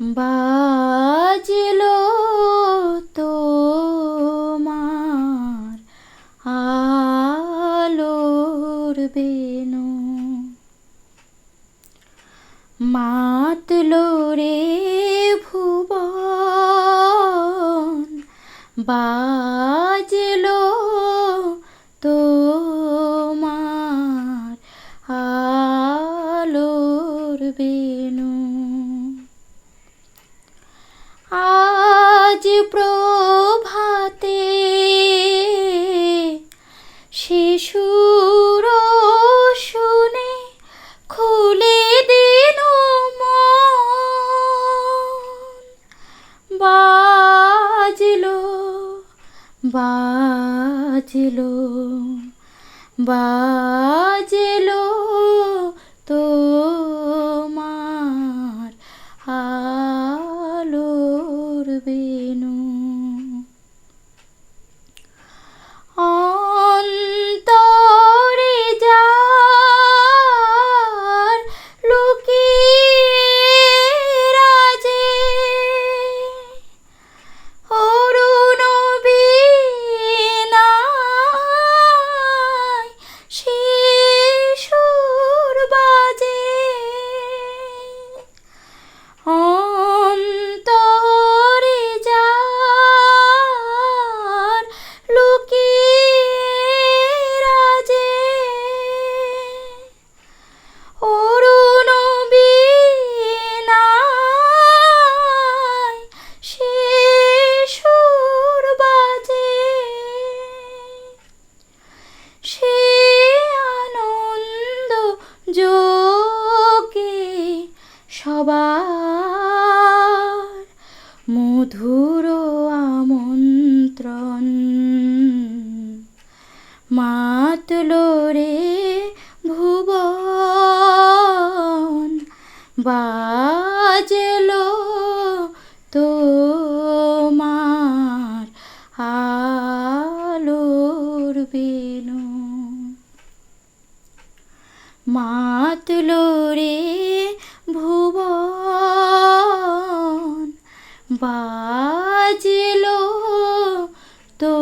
বাজলো তোমার আলোর বেনু, মাতলো রে ভুবন, বাজলো তোমার আলোর বেনু। আজ প্রভাতে শিশুর শুনে খুলে দিল মন, বাজলো বাজলো বাজলো তোমার আলোর বেনু। অন্তরে যার লুকিয়ে রাজে অরুণ বীণায় শিশুর বাজে, অন্তরে যার লুকিয়ে রাজে অরুণ বীণায় শিশুর বাজে, সে আনন্দ যোগে সবার মধুর আমন্ত্রণ, মাতলো রে ভুবন, বাজলো তোমার আলোর বেনু, মাতলো রে ভুবন, বাজলো তো